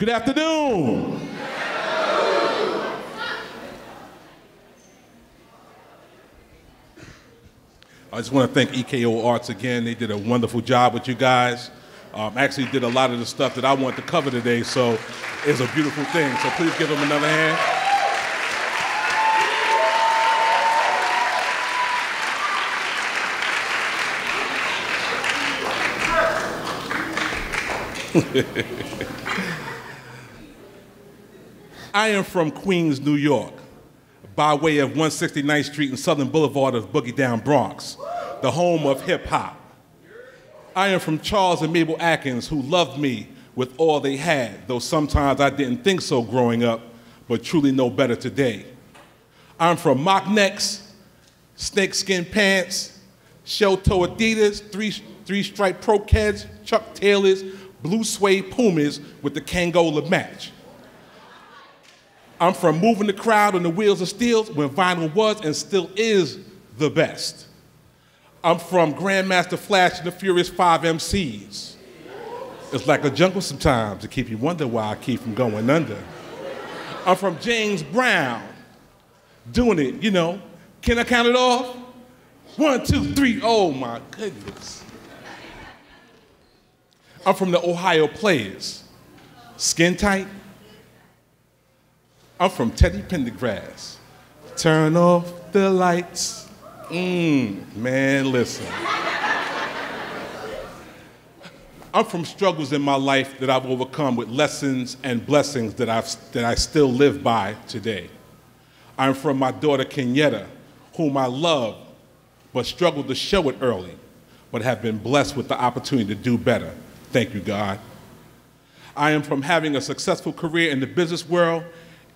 Good afternoon. I just want to thank EKO Arts again. They did a wonderful job with you guys. Actually did a lot of the stuff that I wanted to cover today, so it's a beautiful thing. So please give them another hand. I am from Queens, New York, by way of 169th Street and Southern Boulevard of Boogie Down Bronx, the home of hip hop. I am from Charles and Mabel Atkins, who loved me with all they had, though sometimes I didn't think so growing up, but truly know better today. I'm from mock necks, snakeskin pants, shell-toe Adidas, three-stripe Pro-Keds, Chuck Taylors, blue suede Pumas with the Kangola match. I'm from moving the crowd on the wheels of steel when vinyl was and still is the best. I'm from Grandmaster Flash and the Furious 5 MCs. It's like a jungle sometimes to keep you wonder why I keep from going under. I'm from James Brown, doing it, you know. Can I count it off? 1, 2, 3, oh my goodness. I'm from the Ohio Players, Skin Tight. I'm from Teddy Pendergrass. Turn off the lights. Man, listen. I'm from struggles in my life that I've overcome with lessons and blessings that I still live by today. I'm from my daughter Kenyetta, whom I love, but struggled to show it early, but have been blessed with the opportunity to do better. Thank you, God. I am from having a successful career in the business world,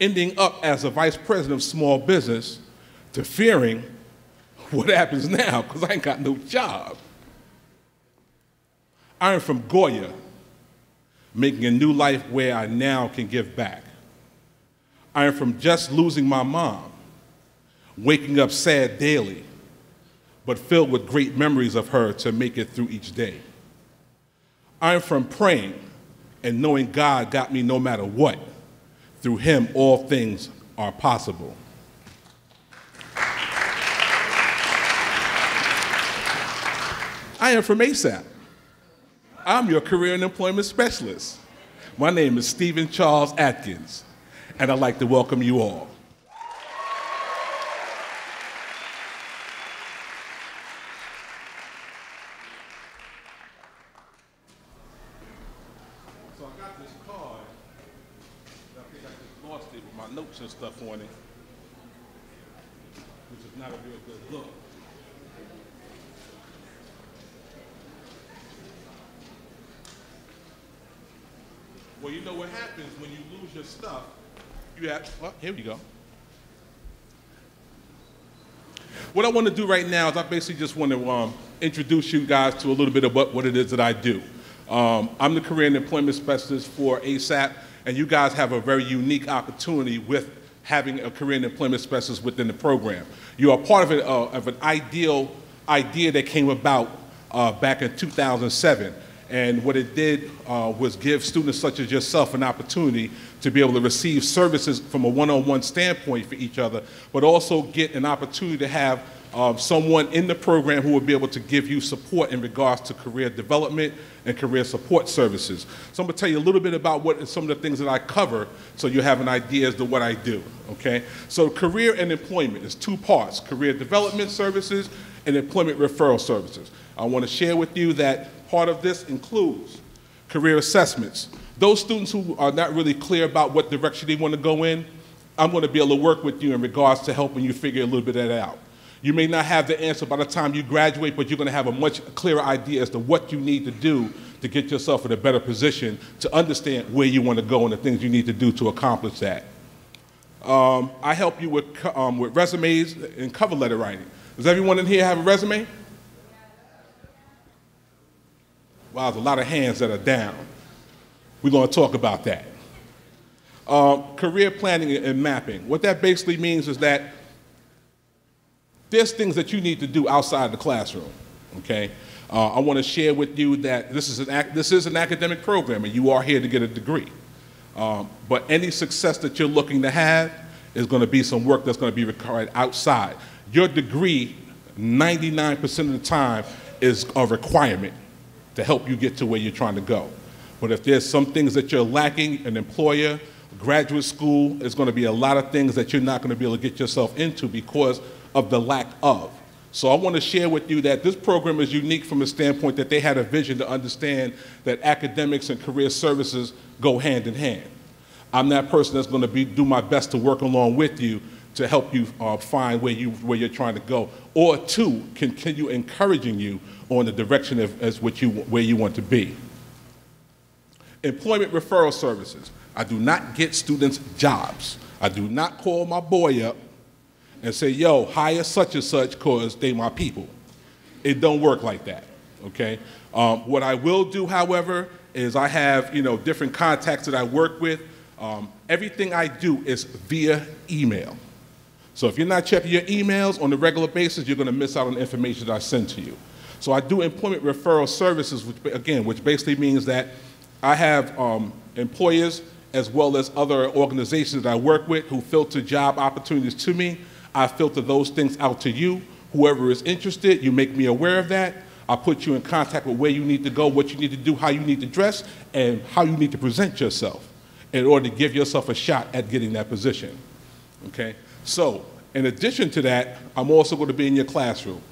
ending up as a vice president of small business, to fearing what happens now, because I ain't got no job. I am from Goya, making a new life where I now can give back. I am from just losing my mom, waking up sad daily, but filled with great memories of her to make it through each day. I am from praying and knowing God got me no matter what. Through him, all things are possible. I am from ASAP. I'm your career and employment specialist. My name is Stephen Charles Atkins, and I'd like to welcome you all. So I got this card. I think I just lost it with my notes and stuff on it, which is not a real good look. Well, you know what happens when you lose your stuff, you have, well, here we go. What I want to do right now is I basically just want to introduce you guys to a little bit of what it is that I do. I'm the career and employment specialist for ASAP, and you guys have a very unique opportunity with having a career and employment specialist within the program. You are part of an idea that came about back in 2007. And what it did was give students such as yourself an opportunity to be able to receive services from a one-on-one standpoint for each other, but also get an opportunity to have someone in the program who will be able to give you support in regards to career development and career support services. So I'm going to tell you a little bit about what some of the things that I cover so you have an idea as to what I do, okay? So career and employment is two parts, career development services and employment referral services. I want to share with you that part of this includes career assessments. Those students who are not really clear about what direction they want to go in, I'm going to be able to work with you in regards to helping you figure a little bit of that out. You may not have the answer by the time you graduate, but you're going to have a much clearer idea as to what you need to do to get yourself in a better position to understand where you want to go and the things you need to do to accomplish that. I help you with resumes and cover letter writing. Does everyone in here have a resume? Wow, there's a lot of hands that are down. We're going to talk about that. Career planning and mapping. What that basically means is that there's things that you need to do outside the classroom, okay? I want to share with you that this is an academic program and you are here to get a degree. But any success that you're looking to have is going to be some work that's going to be required outside. Your degree, 99% of the time, is a requirement to help you get to where you're trying to go. But if there's some things that you're lacking, an employer, graduate school, is going to be a lot of things that you're not going to be able to get yourself into because of the lack of. So I want to share with you that this program is unique from the standpoint that they had a vision to understand that academics and career services go hand in hand. I'm that person that's going to do my best to work along with you to help you find where you're trying to go, or to continue encouraging you on the direction where you want to be. Employment referral services. I do not get students jobs. I do not call my boy up and say, yo, hire such and such because they my people. It don't work like that, okay? What I will do, however, is I have different contacts that I work with. Everything I do is via email. So if you're not checking your emails on a regular basis, you're going to miss out on the information that I send to you. So I do employment referral services, which basically means that I have employers as well as other organizations that I work with who filter job opportunities to me. I filter those things out to you. Whoever is interested, you make me aware of that. I put you in contact with where you need to go, what you need to do, how you need to dress, and how you need to present yourself in order to give yourself a shot at getting that position, okay? So, in addition to that, I'm also going to be in your classroom.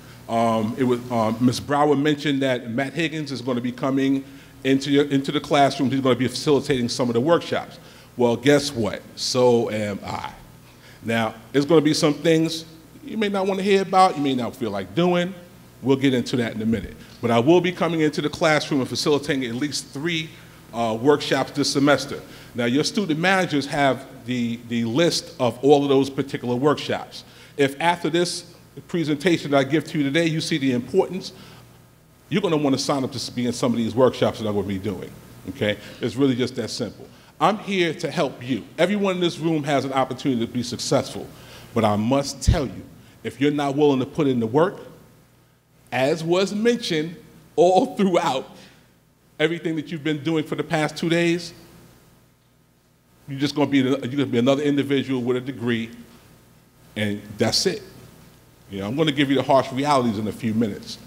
Ms. Brower mentioned that Matt Higgins is going to be coming into the classroom. He's going to be facilitating some of the workshops. Well, guess what? So am I. Now, there's going to be some things you may not want to hear about, you may not feel like doing. We'll get into that in a minute. But I will be coming into the classroom and facilitating at least 3 workshops this semester. Now, your student managers have the list of all of those particular workshops. If after this presentation that I give to you today, you see the importance, you're going to want to sign up to be in some of these workshops that I'm going to be doing, okay? It's really just that simple. I'm here to help you. Everyone in this room has an opportunity to be successful, but I must tell you, if you're not willing to put in the work, as was mentioned all throughout everything that you've been doing for the past 2 days, you're going to be another individual with a degree, and that's it. I'm going to give you the harsh realities in a few minutes.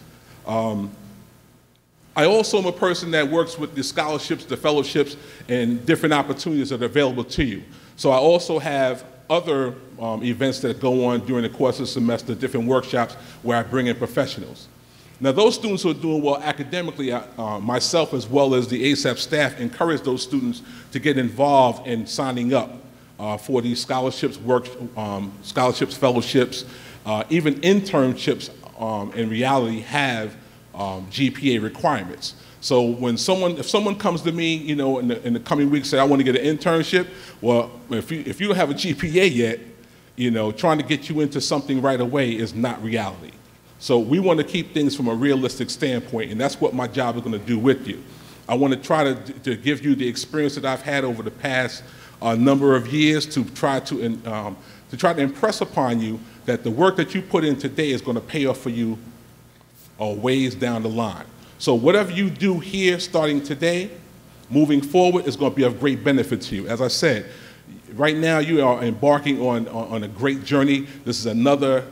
I also am a person that works with the scholarships, the fellowships, and different opportunities that are available to you. So I also have other events that go on during the course of the semester, different workshops where I bring in professionals. Now, those students who are doing well academically, myself as well as the ASAP staff encourage those students to get involved in signing up for these scholarships, scholarships, fellowships, even internships in reality have GPA requirements. So if someone comes to me, in the coming weeks, say I want to get an internship, well, if you don't have a GPA yet, trying to get you into something right away is not reality. So we want to keep things from a realistic standpoint, and that's what my job is going to do with you. I want to try to give you the experience that I've had over the past number of years to try to impress upon you that the work that you put in today is going to pay off for you ways down the line. So whatever you do here starting today, moving forward, is going to be of great benefit to you. As I said, right now you are embarking on a great journey. This is another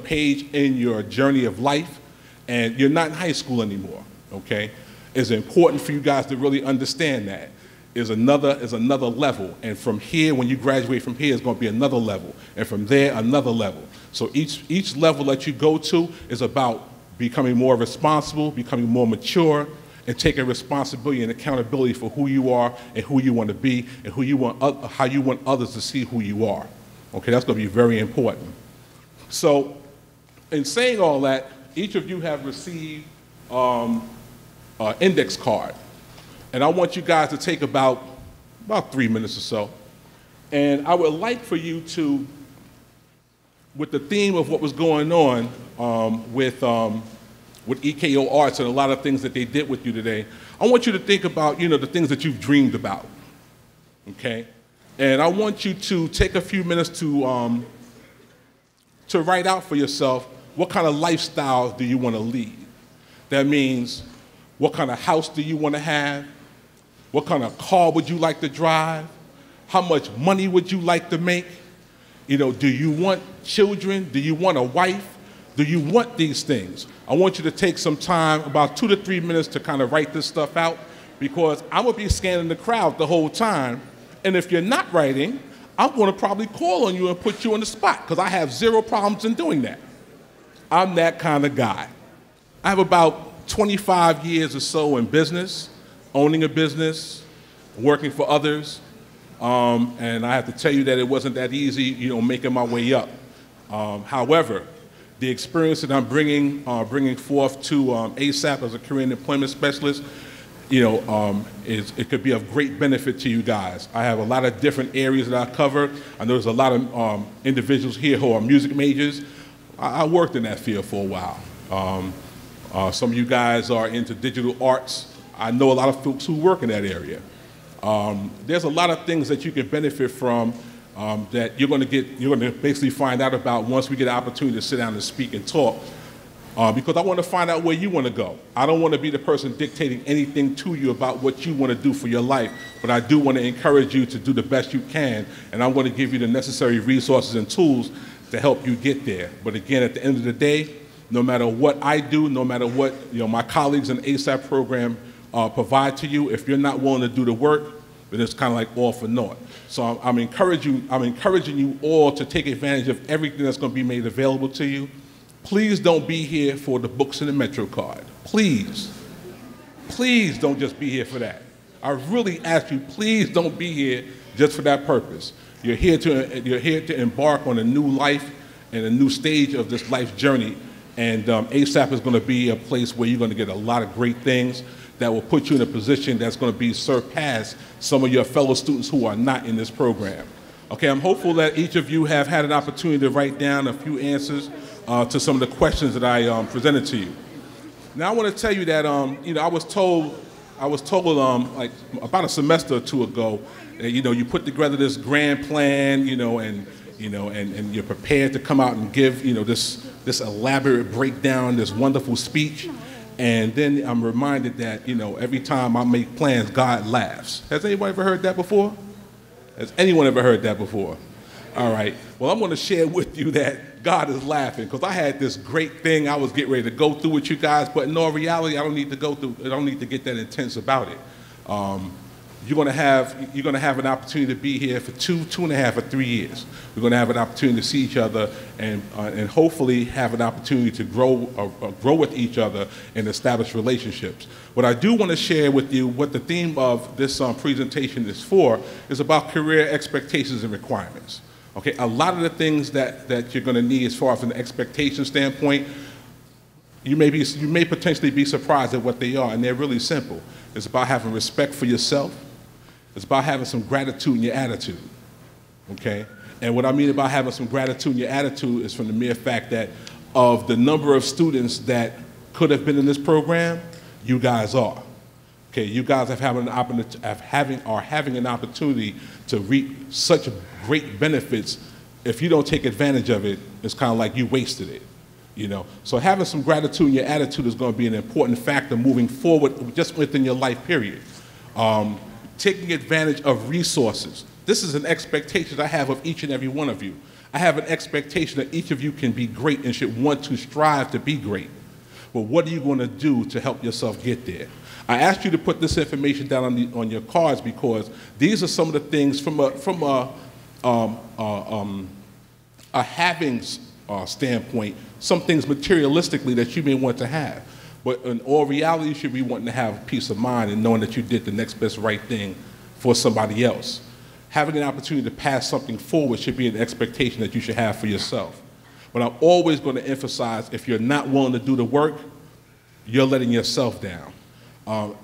page in your journey of life, and you're not in high school anymore, okay? It's important for you guys to really understand that. Is another level, and from here, when you graduate from here, it's going to be another level, and from there, another level. So each level that you go to is about becoming more responsible, becoming more mature, and taking responsibility and accountability for who you are and who you want to be and how you want others to see who you are. Okay, that's going to be very important. So, in saying all that, each of you have received an index card. And I want you guys to take about 3 minutes or so. And I would like for you to, with the theme of what was going on with EKO Arts and a lot of things that they did with you today, I want you to think about, the things that you've dreamed about, okay? And I want you to take a few minutes to write out for yourself what kind of lifestyle do you want to lead. That means what kind of house do you want to have? What kind of car would you like to drive? How much money would you like to make? You know, do you want children? Do you want a wife? Do you want these things? I want you to take some time, about 2 to 3 minutes, to kind of write this stuff out, because I'm going to be scanning the crowd the whole time. And if you're not writing, I'm going to probably call on you and put you on the spot, because I have zero problems in doing that. I'm that kind of guy. I have about 25 years or so in business, owning a business, working for others. And I have to tell you that it wasn't that easy, you know, making my way up. However, the experience that I'm bringing forth to ASAP as a career and employment specialist, you know, it could be of great benefit to you guys. I have a lot of different areas that I cover. I know there's a lot of individuals here who are music majors. I worked in that field for a while. Some of you guys are into digital arts. I know a lot of folks who work in that area. There's a lot of things that you can benefit from that you're going to basically find out about once we get an opportunity to sit down and speak and talk. Because I want to find out where you want to go. I don't want to be the person dictating anything to you about what you want to do for your life, but I do want to encourage you to do the best you can, and I'm going to give you the necessary resources and tools to help you get there. But again, at the end of the day, no matter what I do, no matter what my colleagues in the ASAP program provide to you, if you're not willing to do the work, then it's kind of like all for naught. So I'm encouraging you all to take advantage of everything that's going to be made available to you. Please don't be here for the books and the Metro card. Please. Please don't just be here for that. I really ask you, please don't be here just for that purpose. You're here to embark on a new life and a new stage of this life journey. And ASAP is going to be a place where you're going to get a lot of great things that will put you in a position that's going to be surpass some of your fellow students who are not in this program. Okay, I'm hopeful that each of you have had an opportunity to write down a few answers to some of the questions that I presented to you. Now, I want to tell you that I was told like about a semester or two ago, you put together this grand plan, and you're prepared to come out and give this elaborate breakdown, this wonderful speech, and then I'm reminded that every time I make plans, God laughs. Has anybody ever heard that before? Has anyone ever heard that before? All right. Well, I'm going to share with you that God is laughing, because I had this great thing I was getting ready to go through with you guys, but in all reality, I don't need to get that intense about it. You're going to have an opportunity to be here for 2.5 or 3 years. We're going to have an opportunity to see each other and hopefully have an opportunity to grow with each other and establish relationships. What I do want to share with you, what the theme of this presentation is for, is about career expectations and requirements. Okay, a lot of the things that you're going to need as far as an expectation standpoint, you may potentially be surprised at what they are, and they're really simple. It's about having respect for yourself. It's about having some gratitude in your attitude, okay? And what I mean about having some gratitude in your attitude is from the mere fact that of the number of students that could have been in this program, you guys are. Okay, you guys are having an opportunity to reap such great benefits. If you don't take advantage of it, it's kind of like you wasted it. So having some gratitude in your attitude is going to be an important factor moving forward just within your life period. Taking advantage of resources. This is an expectation I have of each and every one of you. I have an expectation that each of you can be great and should want to strive to be great. But what are you going to do to help yourself get there? I asked you to put this information down on your cards because these are some of the things from a having standpoint, some things materialistically that you may want to have. But in all reality, you should be wanting to have peace of mind and knowing that you did the next best right thing for somebody else. Having an opportunity to pass something forward should be an expectation that you should have for yourself. But I'm always going to emphasize, if you're not willing to do the work, you're letting yourself down.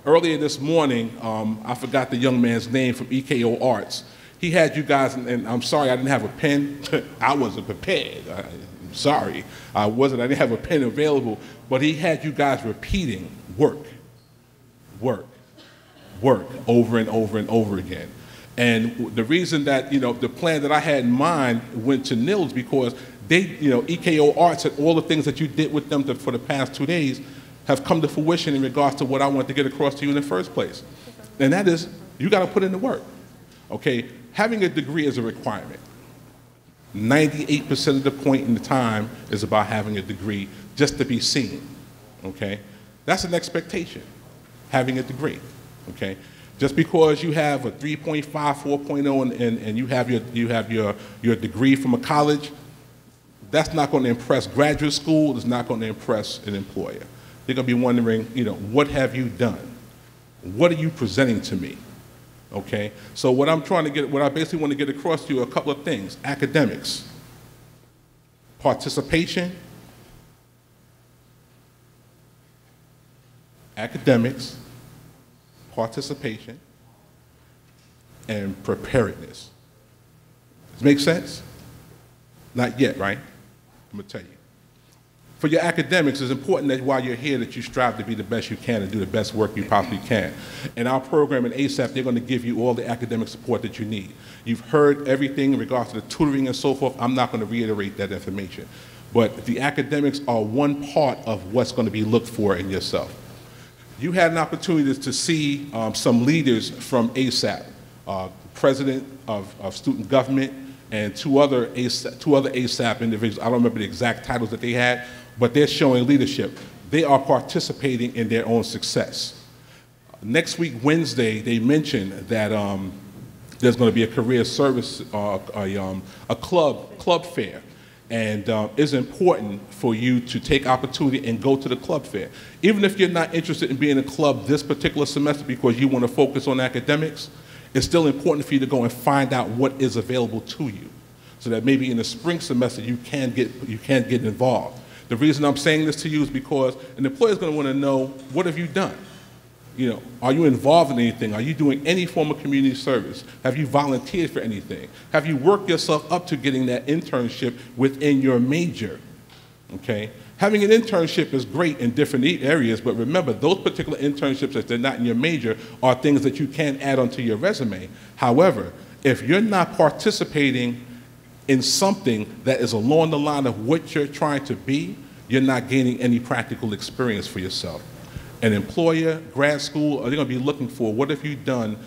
Earlier this morning, I forgot the young man's name from EKO Arts. He had you guys, and I'm sorry I didn't have a pen. I wasn't prepared. I'm sorry. I didn't have a pen available. But he had you guys repeating work, work, work over and over and over again. And the reason that, the plan that I had in mind went to nils because they, EKO Arts and all the things that you did with them for the past 2 days have come to fruition in regards to what I wanted to get across to you in the first place. And that is, you got to put in the work. Okay? Having a degree is a requirement. 98% of the point in the time is about having a degree just to be seen. Okay? That's an expectation, having a degree. Okay? Just because you have a 3.5, 4.0 and you have your degree from a college, that's not going to impress graduate school, it's not going to impress an employer. They're going to be wondering, what have you done? What are you presenting to me? Okay? So what I basically want to get across to you are a couple of things. Academics, participation, academics, participation, and preparedness. Does it make sense? Not yet, right? I'm going to tell you. For your academics, it's important that while you're here that you strive to be the best you can and do the best work you possibly can. In our program in ASAP, they're going to give you all the academic support that you need. You've heard everything in regards to the tutoring and so forth. I'm not going to reiterate that information. But the academics are one part of what's going to be looked for in yourself. You had an opportunity to see some leaders from ASAP, president of student government and two other ASAP individuals. I don't remember the exact titles that they had, but they're showing leadership. They are participating in their own success. Next week, Wednesday, they mentioned that there's going to be a career service, a club fair. And it's important for you to take opportunity and go to the club fair. Even if you're not interested in being in a club this particular semester because you want to focus on academics, it's still important for you to go and find out what is available to you, so that maybe in the spring semester you can get involved. The reason I'm saying this to you is because an employer is going to want to know, what have you done? Are you involved in anything? Are you doing any form of community service? Have you volunteered for anything? Have you worked yourself up to getting that internship within your major? Okay? Having an internship is great in different areas, but remember, those particular internships, if they're not in your major, are things that you can add onto your resume. However, if you're not participating in something that is along the line of what you're trying to be, you're not gaining any practical experience for yourself. An employer, grad school, are they going to be looking for what have you done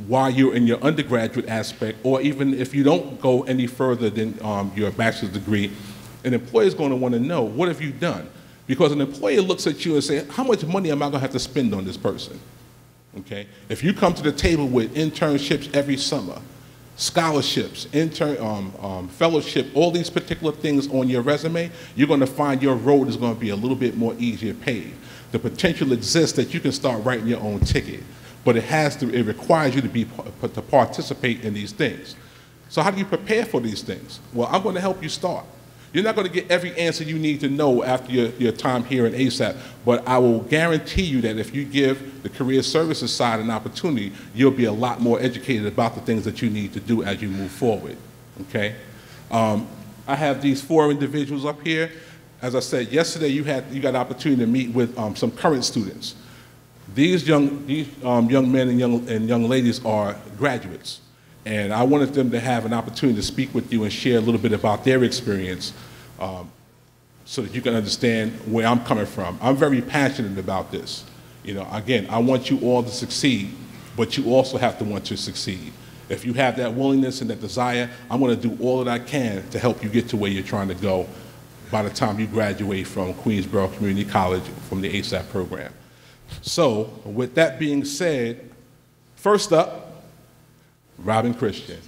while you're in your undergraduate aspect, or even if you don't go any further than your bachelor's degree, an employer is going to want to know, what have you done? Because an employer looks at you and says, how much money am I going to have to spend on this person? Okay? If you come to the table with internships every summer, scholarships, fellowship, all these particular things on your resume, you're going to find your road is going to be a little bit more easier paved. The potential exists that you can start writing your own ticket, but it requires you to participate in these things. So how do you prepare for these things? Well, I'm going to help you start. You're not going to get every answer you need to know after your time here in ASAP, but I will guarantee you that if you give the career services side an opportunity, you'll be a lot more educated about the things that you need to do as you move forward, okay? I have these 4 individuals up here. As I said, yesterday you got an opportunity to meet with some current students. These young men and young ladies are graduates. And I wanted them to have an opportunity to speak with you and share a little bit about their experience so that you can understand where I'm coming from. I'm very passionate about this. Again, I want you all to succeed, but you also have to want to succeed. If you have that willingness and that desire, I'm going to do all that I can to help you get to where you're trying to go by the time you graduate from Queensborough Community College from the ASAP program. So, with that being said, first up, Robin Christian.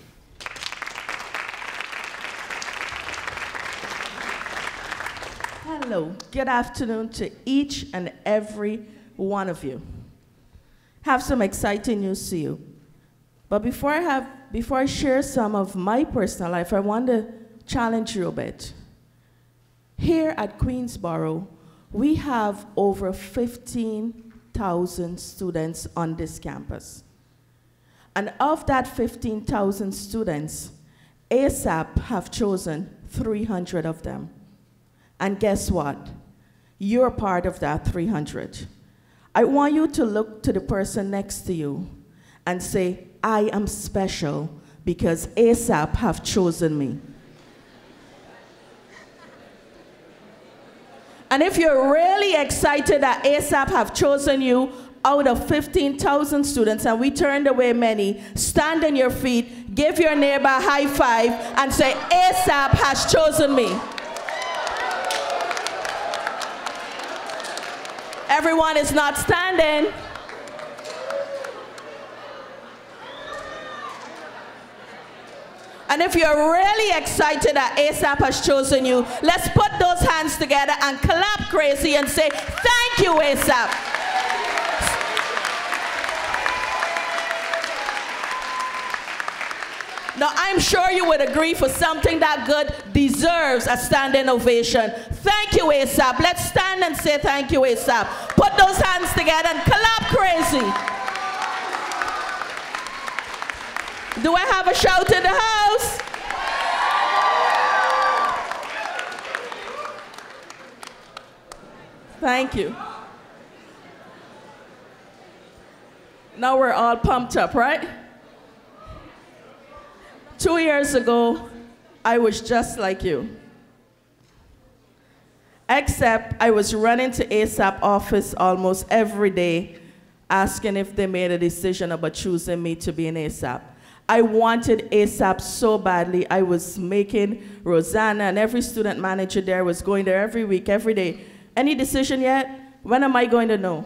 Hello, good afternoon to each and every one of you. Have some exciting news to you. But before I share some of my personal life, I want to challenge you a bit. Here at Queensborough, we have over 15,000 students on this campus. And of that 15,000 students, ASAP have chosen 300 of them. And guess what? You're part of that 300. I want you to look to the person next to you and say, I am special because ASAP have chosen me. And if you're really excited that ASAP have chosen you, out of 15,000 students, and we turned away many. Stand on your feet, give your neighbor a high five, and say, ASAP has chosen me. Everyone is not standing. And if you're really excited that ASAP has chosen you, let's put those hands together and clap crazy and say, thank you, ASAP. Now, I'm sure you would agree for something that good deserves a standing ovation. Thank you, ASAP. Let's stand and say thank you, ASAP. Put those hands together and clap crazy. Do I have a shout in the house? Thank you. Now we're all pumped up, right? 2 years ago, I was just like you. Except I was running to ASAP office almost every day, asking if they made a decision about choosing me to be an ASAP. I wanted ASAP so badly. I was making Rosanna and every student manager there was going there every week, every day. Any decision yet? When am I going to know?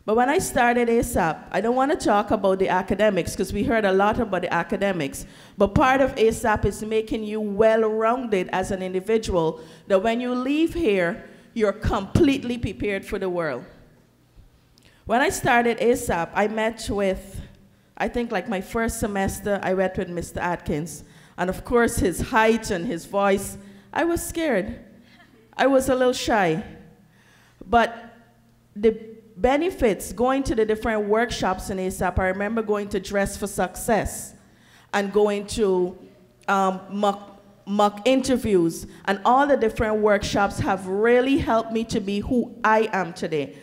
But when I started ASAP, I don't want to talk about the academics because we heard a lot about the academics. But part of ASAP is making you well-rounded as an individual, that when you leave here, you're completely prepared for the world. When I started ASAP, I met with, I think like my first semester, I met with Mr. Atkins. And of course, his height and his voice, I was scared. I was a little shy. But the benefits, going to the different workshops in ASAP, I remember going to Dress for Success and going to mock interviews, and all the different workshops have really helped me to be who I am today.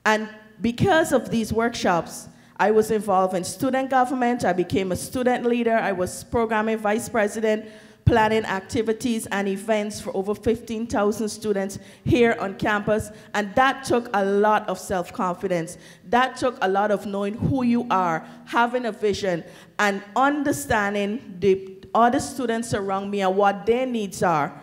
And because of these workshops, I was involved in student government, I became a student leader, I was programming vice president, planning activities and events for over 15,000 students here on campus, and that took a lot of self-confidence. That took a lot of knowing who you are, having a vision, and understanding the other students around me and what their needs are.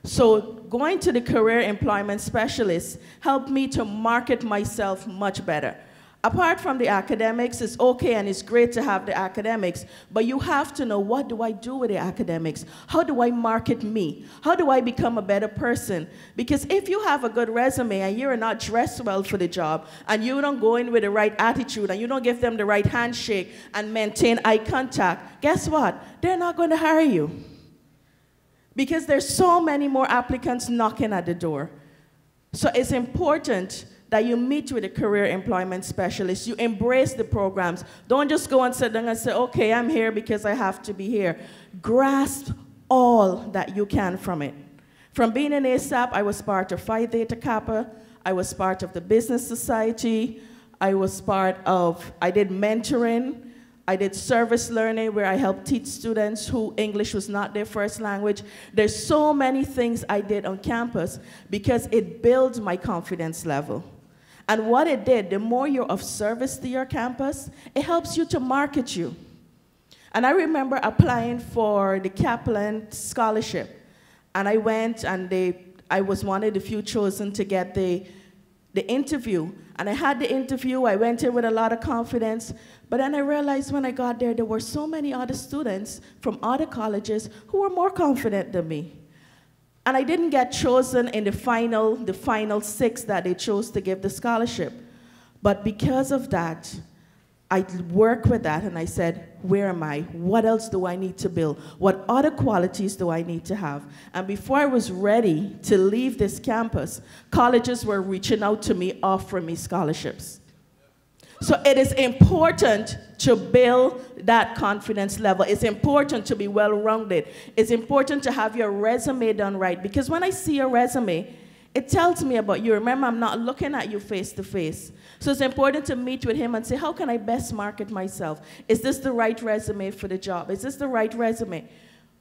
So going to the career employment specialist helped me to market myself much better. Apart from the academics, it's okay and it's great to have the academics, but you have to know, what do I do with the academics? How do I market me? How do I become a better person? Because if you have a good resume and you're not dressed well for the job, and you don't go in with the right attitude, and you don't give them the right handshake and maintain eye contact, guess what? They're not going to hire you. Because there's so many more applicants knocking at the door. So it's important that you meet with a career employment specialist, you embrace the programs. Don't just go and sit down and say, okay, I'm here because I have to be here. Grasp all that you can from it. From being an ASAP, I was part of Phi Theta Kappa, I was part of the Business Society, I did mentoring, I did service learning where I helped teach students who English was not their first language. There's so many things I did on campus because it builds my confidence level. And what it did, the more you're of service to your campus, it helps you to market you. And I remember applying for the Kaplan Scholarship. And I went and I was one of the few chosen to get the interview. And I had the interview, I went in with a lot of confidence, but then I realized when I got there were so many other students from other colleges who were more confident than me. And I didn't get chosen in the final 6 that they chose to give the scholarship. But because of that, I worked with that and I said, where am I? What else do I need to build? What other qualities do I need to have? And before I was ready to leave this campus, colleges were reaching out to me, offering me scholarships. So it is important to build that confidence level. It's important to be well-rounded. It's important to have your resume done right, because when I see your resume, it tells me about you. Remember, I'm not looking at you face to face. So it's important to meet with him and say, how can I best market myself? Is this the right resume for the job? Is this the right resume?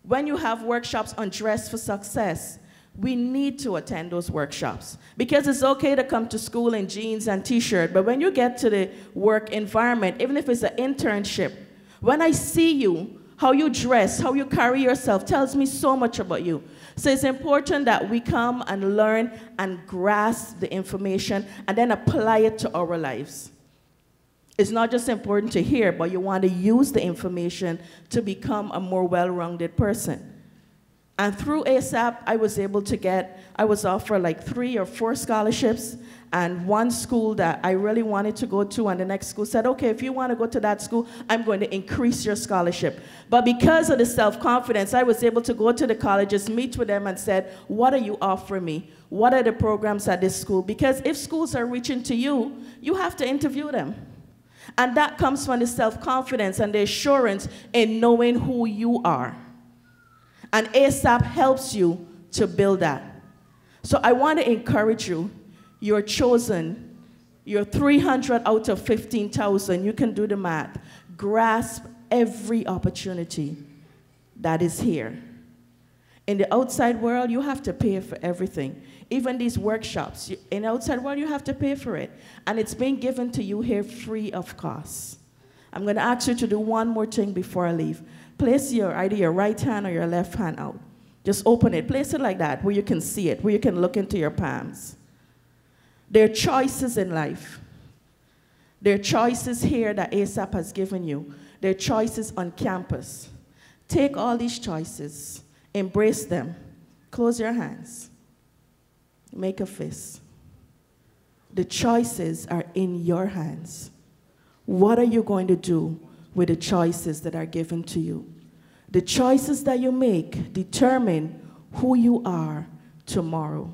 When you have workshops on Dress for Success, We need to attend those workshops because it's okay to come to school in jeans and t-shirt, but when you get to the work environment, even if it's an internship, when I see you, how you dress, how you carry yourself tells me so much about you. So it's important that we come and learn and grasp the information and then apply it to our lives. It's not just important to hear, but you want to use the information to become a more well-rounded person. And through ASAP, I was offered like 3 or 4 scholarships, and one school that I really wanted to go to, and the next school said, okay, if you want to go to that school, I'm going to increase your scholarship. But because of the self-confidence, I was able to go to the colleges, meet with them, and said, what are you offering me? What are the programs at this school? Because if schools are reaching to you, you have to interview them. And that comes from the self-confidence and the assurance in knowing who you are. And ASAP helps you to build that. So I want to encourage you. You're chosen. You're 300 out of 15,000. You can do the math. Grasp every opportunity that is here. In the outside world, you have to pay for everything. Even these workshops, in the outside world, you have to pay for it. And it's being given to you here free of cost. I'm going to ask you to do one more thing before I leave. Place either your right hand or your left hand out. Just open it. Place it like that, where you can see it, where you can look into your palms. There are choices in life. There are choices here that ASAP has given you. There are choices on campus. Take all these choices. Embrace them. Close your hands. Make a fist. The choices are in your hands. What are you going to do with the choices that are given to you? The choices that you make determine who you are tomorrow.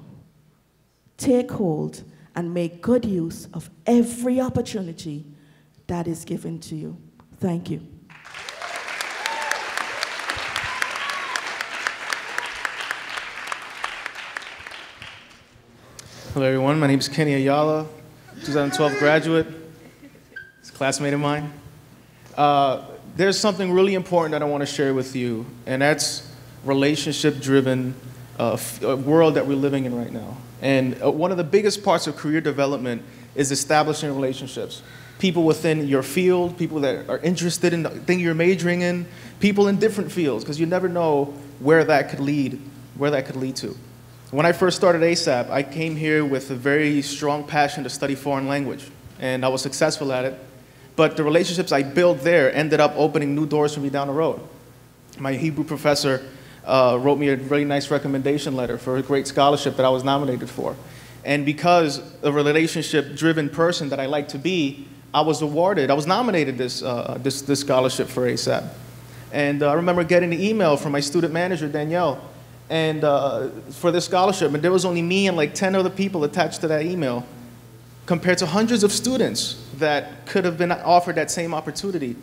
Take hold and make good use of every opportunity that is given to you. Thank you. Hello everyone, my name is Kenny Ayala, 2012 graduate. He's a classmate of mine. There's something really important that I want to share with you, and that's relationship-driven world that we're living in right now. And one of the biggest parts of career development is establishing relationships. People within your field, people that are interested in the thing you're majoring in, people in different fields, because you never know where that could lead to. When I first started ASAP, I came here with a very strong passion to study foreign language, and I was successful at it. But the relationships I built there ended up opening new doors for me down the road. My Hebrew professor wrote me a really nice recommendation letter for a great scholarship that I was nominated for. And because of a relationship-driven person that I like to be, I was nominated this scholarship for ASAP. And I remember getting the email from my student manager, Danielle, and for this scholarship, and there was only me and like 10 other people attached to that email, compared to hundreds of students that could have been offered that same opportunity.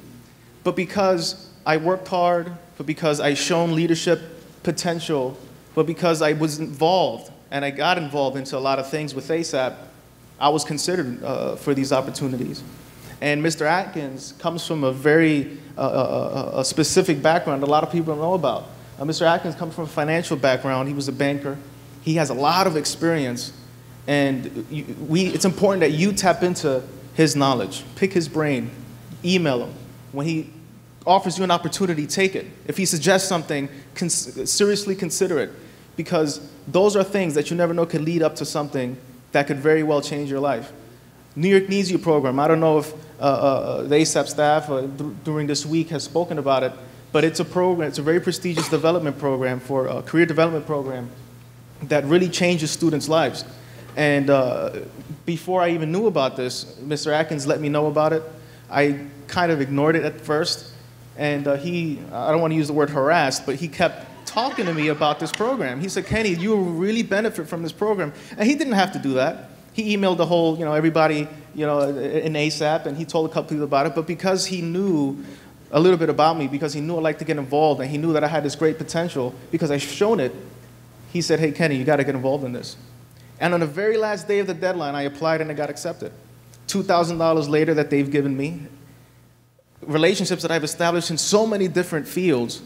But because I worked hard, but because I shown leadership potential, but because I was involved, and I got involved into a lot of things with ASAP, I was considered for these opportunities. And Mr. Atkins comes from a very specific background that a lot of people don't know about. Mr. Atkins comes from a financial background. He was a banker. He has a lot of experience. And it's important that you tap into his knowledge. Pick his brain. Email him. When he offers you an opportunity, take it. If he suggests something, seriously consider it. Because those are things that you never know could lead up to something that could very well change your life. New York Needs You program. I don't know if the ASAP staff during this week has spoken about it, but it's a program, it's a very prestigious development program for a career development program that really changes students' lives. And before I even knew about this, Mr. Atkins let me know about it. I kind of ignored it at first, and I don't want to use the word harassed, but he kept talking to me about this program. He said, Kenny, you will really benefit from this program. And he didn't have to do that. He emailed the whole, everybody, in ASAP, and he told a couple people about it. But because he knew a little bit about me, because he knew I liked to get involved, and he knew that I had this great potential, because I've shown it, he said, hey, Kenny, you got to get involved in this. And on the very last day of the deadline, I applied and I got accepted. $2,000 later that they've given me, relationships that I've established in so many different fields,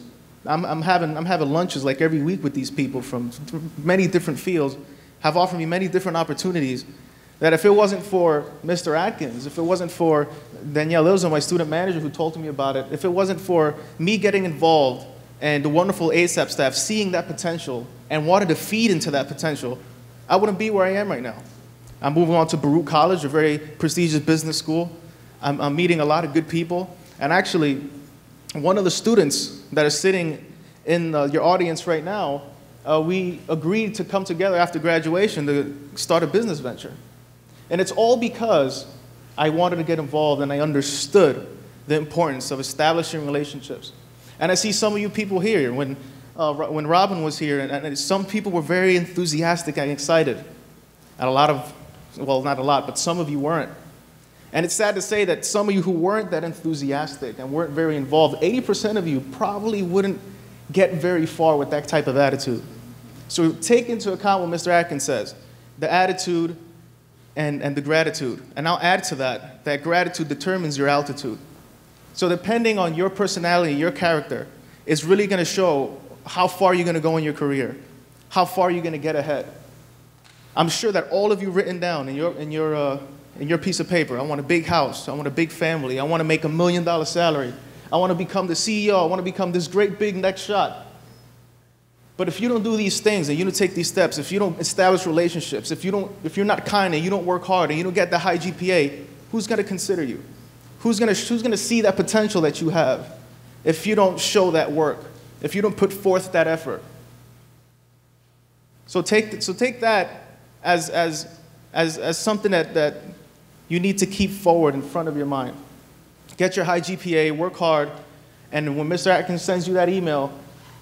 I'm having lunches like every week with these people from many different fields, have offered me many different opportunities, that if it wasn't for Mr. Atkins, if it wasn't for Danielle Ilza, my student manager who told me about it, if it wasn't for me getting involved and the wonderful ASAP staff seeing that potential and wanted to feed into that potential, I wouldn't be where I am right now. I'm moving on to Baruch College, a very prestigious business school. I'm meeting a lot of good people. And actually, one of the students that is sitting in your audience right now, we agreed to come together after graduation to start a business venture. And it's all because I wanted to get involved and I understood the importance of establishing relationships. And I see some of you people here, when Robin was here, and some people were very enthusiastic and excited. And a lot of, well, not a lot, but some of you weren't. And it's sad to say that some of you who weren't that enthusiastic and weren't very involved, 80% of you probably wouldn't get very far with that type of attitude. So take into account what Mr. Atkins says, the attitude and the gratitude. And I'll add to that, that gratitude determines your altitude. So depending on your personality, your character, it's really going to show how far you're going to go in your career, how far you're going to get ahead. I'm sure that all of you written down in your piece of paper, I want a big house, I want a big family, I want to make $1 million salary, I want to become the CEO, I want to become this great big next shot. But if you don't do these things and you don't take these steps, if you don't establish relationships, if you're not kind and you don't work hard and you don't get the high GPA, who's going to consider you? Who's going to see that potential that you have if you don't show that work, if you don't put forth that effort? So take that as something that you need to keep forward in front of your mind. Get your high GPA, work hard, and when Mr. Atkins sends you that email,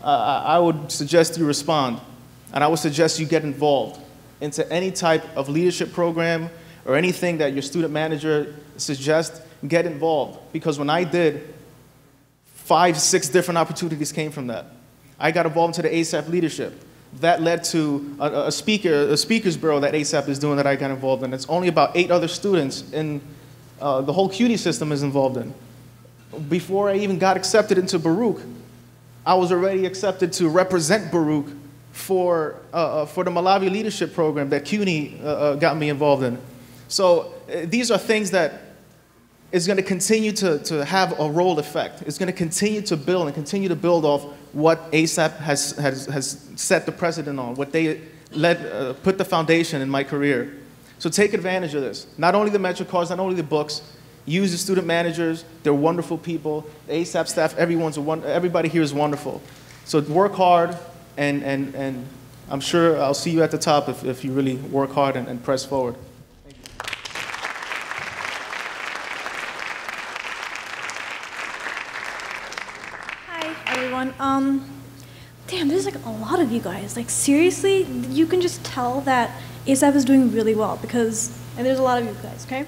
I would suggest you respond, and I would suggest you get involved into any type of leadership program or anything that your student manager suggests. Get involved, because when I did, 5, 6 different opportunities came from that. I got involved into the ASAP leadership. That led to a speakers bureau that ASAP is doing that I got involved in. It's only about 8 other students in the whole CUNY system is involved in. Before I even got accepted into Baruch, I was already accepted to represent Baruch for the Malawi leadership program that CUNY got me involved in. So these are things that is going to continue to have a role effect. It's going to continue to build and continue to build off what ASAP has set the precedent on, what they put the foundation in my career. So take advantage of this. Not only the Metro cards, not only the books, use the student managers. They're wonderful people. The ASAP staff, everybody here is wonderful. So work hard, and I'm sure I'll see you at the top if you really work hard and press forward. Thank you. Hi, everyone. Damn, there's like a lot of you guys. Like seriously, you can just tell that ASAP is doing really well and there's a lot of you guys, okay?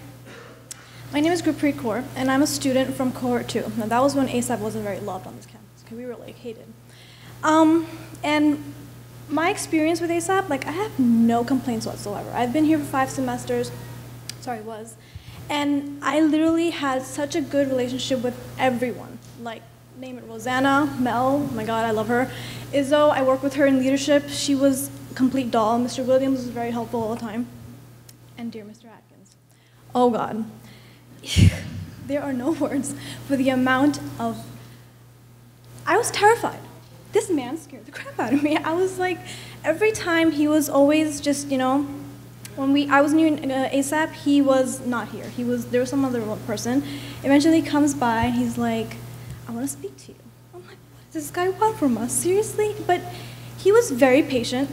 My name is Gurpreet Kaur, and I'm a student from cohort 2. Now that was when ASAP wasn't very loved on this campus, okay? We were like hated. And my experience with ASAP, like I have no complaints whatsoever. I've been here for 5 semesters, and I literally had such a good relationship with everyone. Like, name it Rosanna, Mel, oh my God, I love her. Izzo, I worked with her in leadership. She was a complete doll. Mr. Williams was very helpful all the time. And dear Mr. Atkins. Oh God. There are no words for the amount of, I was terrified. This man scared the crap out of me. I was like, every time he was always just, you know, when I was new in ASAP, he was not here. There was some other person. Eventually he comes by, he's like, I want to speak to you. I'm like, what does this guy want from us? Seriously? But he was very patient.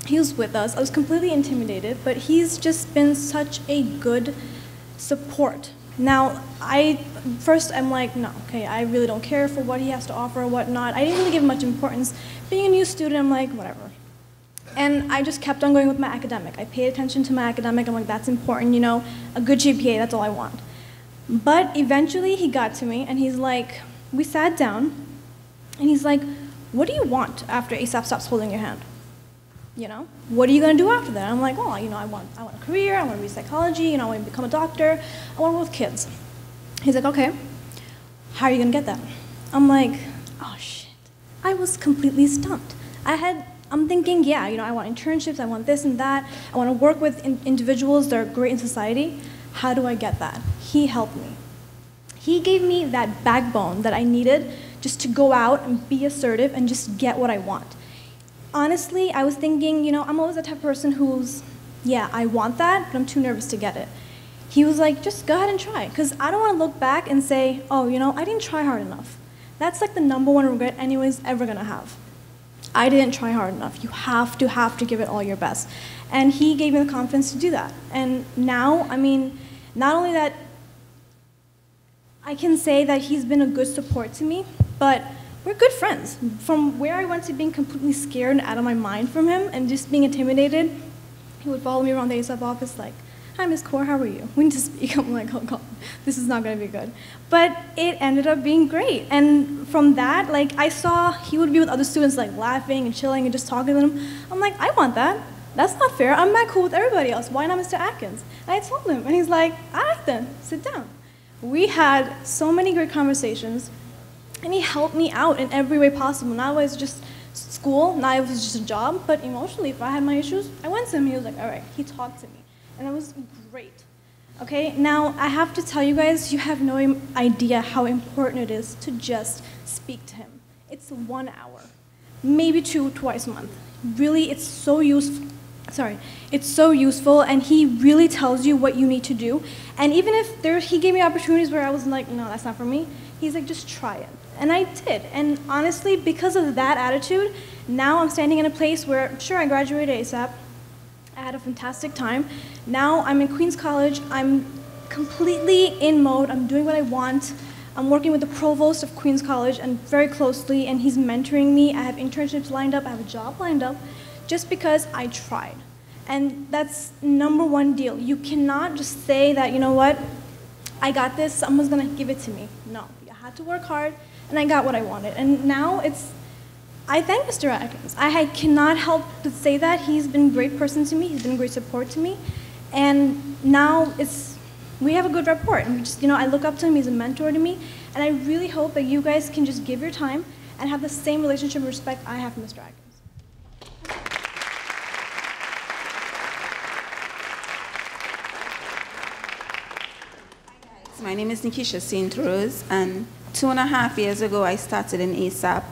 He was with us. I was completely intimidated, but he's just been such a good support. Now, I'm like, no, okay, I really don't care for what he has to offer or whatnot. I didn't really give much importance. Being a new student, I'm like, whatever. And I just kept on going with my academic. I paid attention to my academic. I'm like, that's important, you know, a good GPA, that's all I want. But eventually he got to me and he's like, we sat down and he's like, what do you want after ASAP stops holding your hand? You know, what are you going to do after that? I'm like, well, you know, I want a career, I want to read psychology, you know, I want to become a doctor, I want to work with kids. He's like, okay, how are you going to get that? I'm like, oh shit, I was completely stumped. I'm thinking, yeah, I want internships, I want this and that, I want to work with individuals that are great in society. How do I get that? He helped me. He gave me that backbone that I needed just to go out and be assertive and just get what I want. Honestly, I was thinking, I'm always the type of person who's, yeah, I want that, but I'm too nervous to get it. He was like, just go ahead and try, because I don't want to look back and say, oh, I didn't try hard enough. That's like the #1 regret anyone's ever going to have. I didn't try hard enough. You have to give it all your best. And he gave me the confidence to do that. And now, not only that, I can say that he's been a good support to me, but we're good friends. From where I went to being completely scared and out of my mind from him and just being intimidated, he would follow me around the ASAP office like, hi, Ms. Kaur, how are you? We need to speak. I'm like, oh, God, this is not going to be good. But it ended up being great. And from that, I saw he would be with other students, laughing and chilling and just talking to them. I'm like, I want that. That's not fair. I'm not cool with everybody else. Why not Mr. Atkins? And I told him, and he's like, all right then, sit down. We had so many great conversations, and he helped me out in every way possible. Not always just school, not always just a job, but emotionally, if I had my issues, I went to him. He was like, all right. He talked to me. And it was great. Okay, now I have to tell you guys, you have no idea how important it is to just speak to him. It's 1 hour, maybe twice a month. Really, it's so useful. It's so useful, and he really tells you what you need to do. And even if he gave me opportunities where I was like, no, that's not for me, he's like, just try it. And I did. And honestly, because of that attitude, now I'm standing in a place where, sure, I graduated ASAP. I had a fantastic time. Now I'm in Queens College. I'm completely in mode. I'm doing what I want. I'm working with the provost of Queens College and very closely, and he's mentoring me. I have internships lined up. I have a job lined up just because I tried. And that's #1 deal. You cannot just say that, you know what, I got this, someone's going to give it to me. No, I had to work hard, and I got what I wanted. And now I thank Mr. Atkins. I cannot help but say that. He's been a great person to me. He's been a great support to me. And now we have a good rapport. And I look up to him. He's a mentor to me. And I really hope that you guys can just give your time and have the same relationship and respect I have for Mr. Atkins. My name is Nikisha St. Rose, and 2.5 years ago I started in ASAP,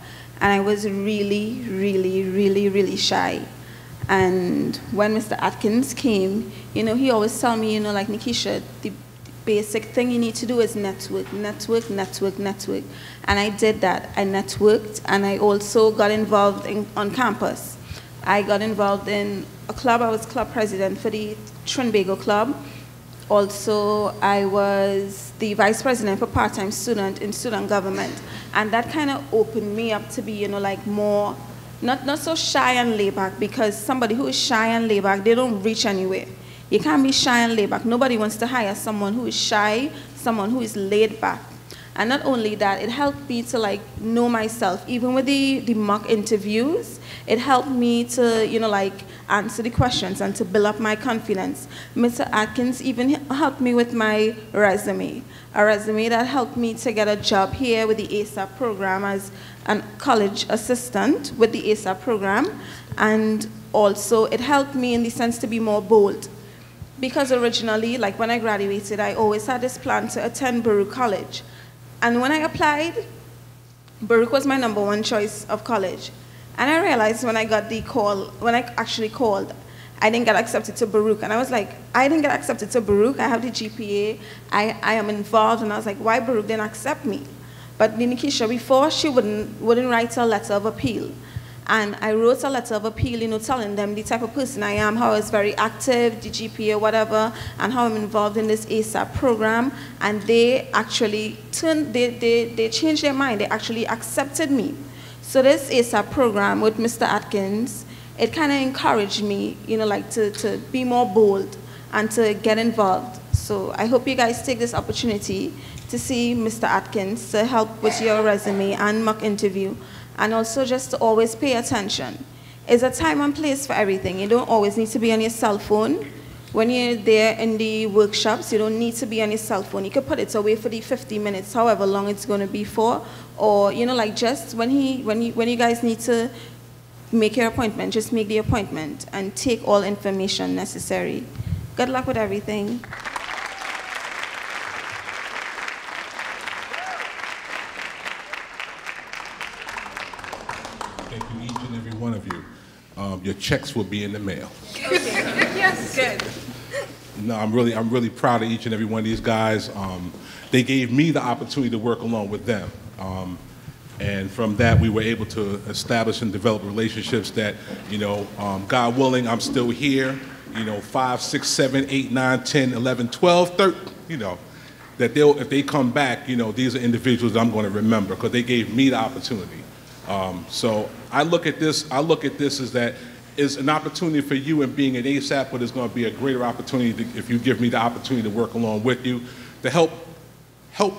and I was really, really, really, really shy. And when Mr. Atkins came, he always told me, Nikisha, the basic thing you need to do is network, network, network, network. And I did that. I networked, and I also got involved on campus. I got involved in a club. I was club president for the Trinbago Club. Also, I was the vice president for part-time student in student government. And that kind of opened me up to be, more, not so shy and laid back, because somebody who is shy and laid back, they don't reach anywhere. You can't be shy and laid back. Nobody wants to hire someone who is shy, someone who is laid back. And not only that, it helped me to know myself. Even with the mock interviews, it helped me to, answer the questions and to build up my confidence. Mr. Atkins even helped me with my resume, a resume that helped me to get a job here with the ASAP program as a college assistant with the ASAP program. And also, it helped me in the sense to be more bold. Because originally, when I graduated, I always had this plan to attend Baruch College. And when I applied, Baruch was my #1 choice of college. And I realized when I got the call, when I actually called, I didn't get accepted to Baruch. And I was like, I didn't get accepted to Baruch. I have the GPA. I am involved. And I was like, why Baruch didn't accept me? But Nikisha, before, she wouldn't write a letter of appeal. And I wrote a letter of appeal, telling them the type of person I am, how I was very active, the GPA, whatever, and how I'm involved in this ASAP program. And they actually they changed their mind. They actually accepted me. So this ASAP program with Mr. Atkins, it kind of encouraged me, to be more bold and to get involved. So I hope you guys take this opportunity to see Mr. Atkins to help with your resume and mock interview. And also just to always pay attention. There's a time and place for everything. You don't always need to be on your cell phone. When you're there in the workshops, you don't need to be on your cell phone. You can put it away for the 50 minutes, however long it's going to be for, or, you know, like just when you guys need to make your appointment, just make the appointment and take all information necessary. Good luck with everything. Thank you, each and every one of you. Your checks will be in the mail. Yes, good. No, I'm really proud of each and every one of these guys. They gave me the opportunity to work along with them. And from that, we were able to establish and develop relationships that, you know, God willing, I'm still here, you know, 5, 6, 7, 8, 9, 10, 11, 12, 13, you know, that if they come back, you know, these are individuals I'm going to remember because they gave me the opportunity. So I look at this as that it's an opportunity for you in being an ASAP, but it's going to be a greater opportunity if you give me the opportunity to work along with you to help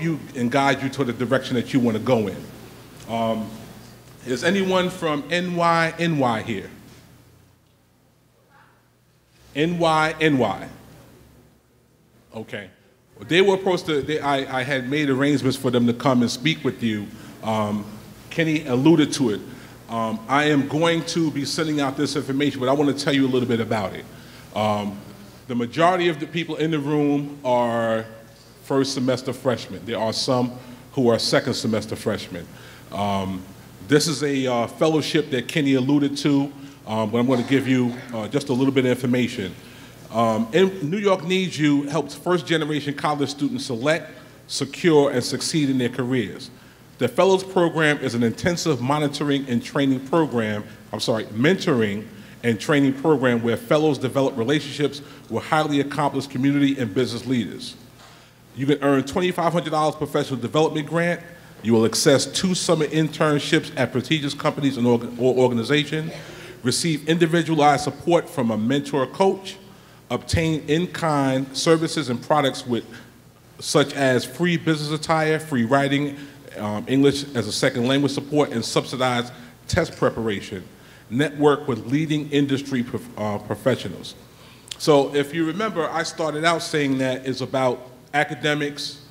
you and guide you to the direction that you want to go in. Is anyone from NY here? NY. Okay. Well, they were supposed to, I had made arrangements for them to come and speak with you. Kenny alluded to it. I am going to be sending out this information, but I want to tell you a little bit about it. The majority of the people in the room are first semester freshmen. There are some who are second semester freshmen. This is a fellowship that Kenny alluded to, but I'm going to give you just a little bit of information. New York Needs You helps first generation college students select, secure, and succeed in their careers. The Fellows Program is an intensive mentoring and training program where fellows develop relationships with highly accomplished community and business leaders. You can earn $2,500 professional development grant. You will access 2 summer internships at prestigious companies and organizations, receive individualized support from a mentor coach, obtain in-kind services and products such as free business attire, free writing, English as a second language support, and subsidized test preparation. Network with leading industry professionals. So if you remember, I started out saying that it's about academics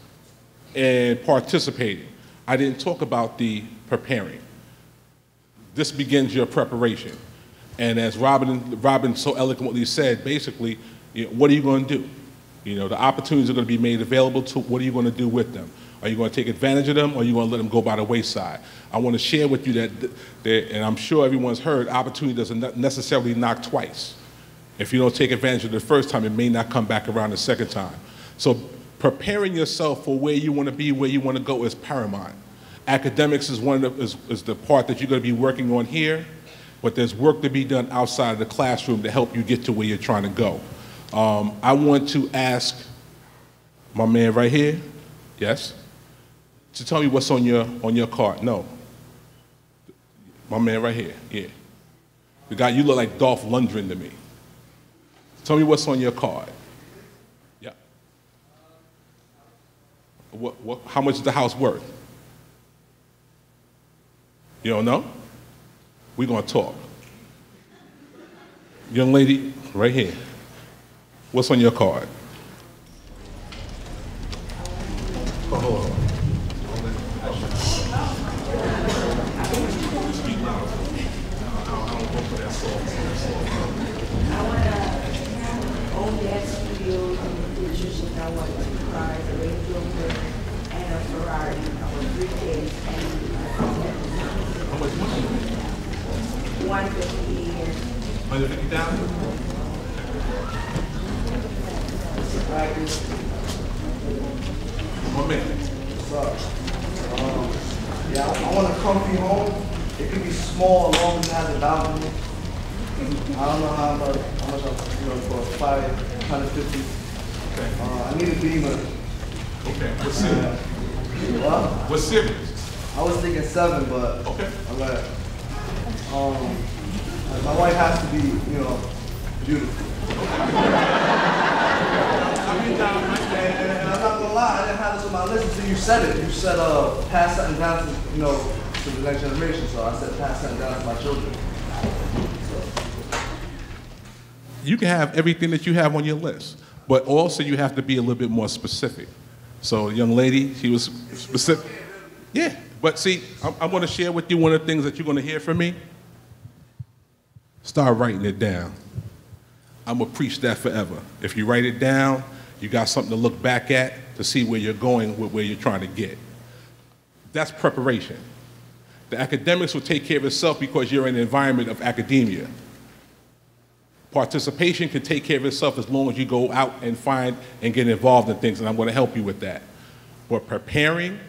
and participating. I didn't talk about the preparing. This begins your preparation. And as Robin so eloquently said, basically, you know, what are you going to do? You know, the opportunities are going to be made available to, what are you going to do with them? Are you going to take advantage of them, or are you going to let them go by the wayside? I want to share with you that, and I'm sure everyone's heard, opportunity doesn't necessarily knock twice. If you don't take advantage of it the first time, it may not come back around the second time. So preparing yourself for where you want to be, where you want to go is paramount. Academics is is the part that you're going to be working on here, but there's work to be done outside of the classroom to help you get to where you're trying to go. I want to ask my man right here, yes, to tell me what's on your card. No. My man right here, yeah. The guy, you look like Dolph Lundgren to me. Tell me what's on your card. Yeah. How much is the house worth? You don't know? We're going to talk. Young lady, right here. What's on your card? Oh, hold on. I want to buy a Range Rover and a Ferrari. I want 3 kids and How much money? 150 a year. 150,000? One minute. Yeah, I want a comfy home. It could be small as long as it has a balcony. I don't know how much for 550. Okay. I need a Beamer. Okay. What series? What? What series? I was thinking 7, but okay. I'm like, my wife has to be, beautiful. And I'm not gonna lie, I didn't have this on my list until you said it. You said pass something down to the next generation. So I said pass something down to my children. You can have everything that you have on your list, but also you have to be a little bit more specific. So, young lady, she was specific. Yeah, But see, I'm going to share with you one of the things that you're going to hear from me. Start writing it down. I'm going to preach that forever. If you write it down, you got something to look back at to see where you're going with where you're trying to get. That's preparation. The academics will take care of itself because you're in an environment of academia. Participation can take care of itself as long as you go out and find and get involved in things, and I'm going to help you with that. But preparing,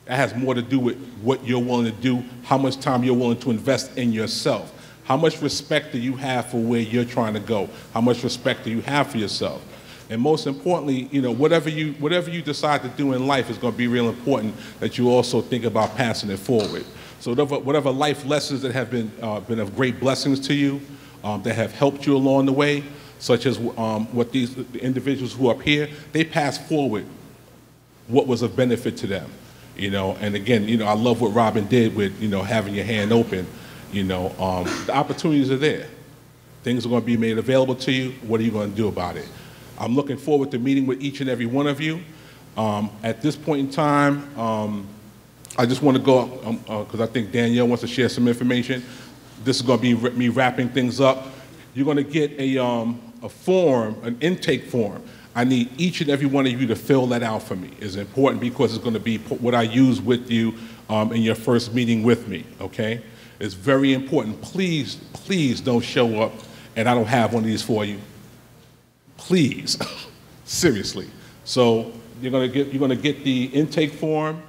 that has more to do with what you're willing to do, how much time you're willing to invest in yourself. How much respect do you have for where you're trying to go? How much respect do you have for yourself? And most importantly, you know, whatever you decide to do in life is going to be real important that you also think about passing it forward. So whatever life lessons that have been of great blessings to you, that have helped you along the way, such as what the individuals who are up here, they pass forward what was of benefit to them. You know, and again, you know, I love what Robin did with, you know, having your hand open. You know, the opportunities are there. Things are going to be made available to you. What are you going to do about it? I'm looking forward to meeting with each and every one of you. At this point in time, I just want to go, because I think Danielle wants to share some information. This is going to be me wrapping things up. You're going to get a form, an intake form. I need each and every one of you to fill that out for me. It's important because it's going to be what I use with you in your first meeting with me, okay? It's very important. Please, please don't show up and I don't have one of these for you. Please, seriously. So you're going to get the intake form.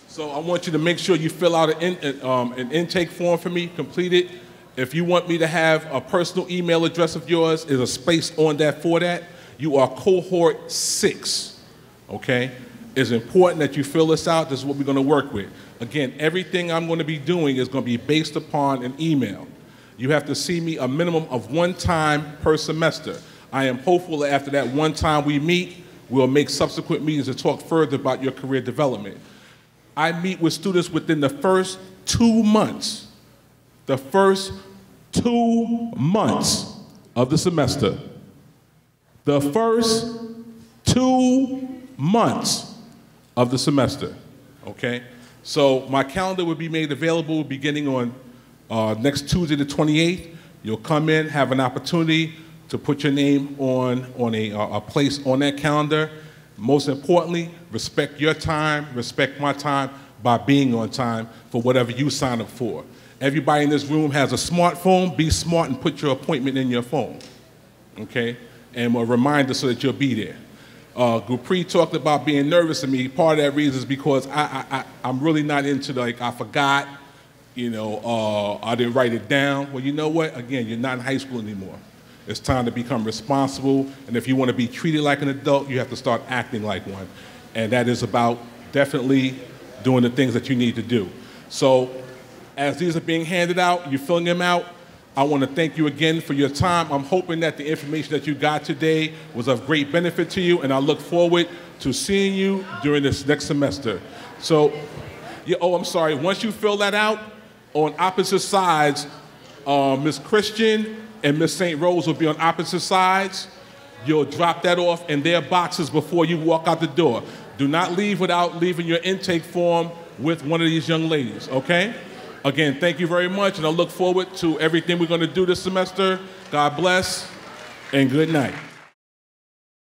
So I want you to make sure you fill out an intake form for me, complete it. If you want me to have a personal email address of yours, there's a space on that for that. You are cohort 6, okay? It's important that you fill this out. This is what we're going to work with. Again, everything I'm going to be doing is going to be based upon an email. You have to see me a minimum of 1 time per semester. I am hopeful that after that 1 time we meet, we'll make subsequent meetings to talk further about your career development. I meet with students within the first 2 months. The first 2 months of the semester. The first 2 months of the semester, okay? So my calendar will be made available beginning on next Tuesday the 28th. You'll come in, have an opportunity to put your name on a place on that calendar. Most importantly, respect your time, respect my time by being on time for whatever you sign up for. Everybody in this room has a smartphone. Be smart and put your appointment in your phone, okay? And a reminder so that you'll be there. Gupri talked about being nervous to me. Part of that reason is because I'm really not into like, I forgot, you know, I didn't write it down. Well, you know what? Again, you're not in high school anymore. It's time to become responsible, and if you want to be treated like an adult, you have to start acting like one. And that is about definitely doing the things that you need to do. So as these are being handed out, you're filling them out, I want to thank you again for your time. I'm hoping that the information that you got today was of great benefit to you, and I look forward to seeing you during this next semester. So, yeah, oh, I'm sorry, once you fill that out, on opposite sides, Ms. Christian and Ms. St. Rose will be on opposite sides. You'll drop that off in their boxes before you walk out the door. Do not leave without leaving your intake form with one of these young ladies, okay? Again, thank you very much, and I look forward to everything we're going to do this semester. God bless, and good night.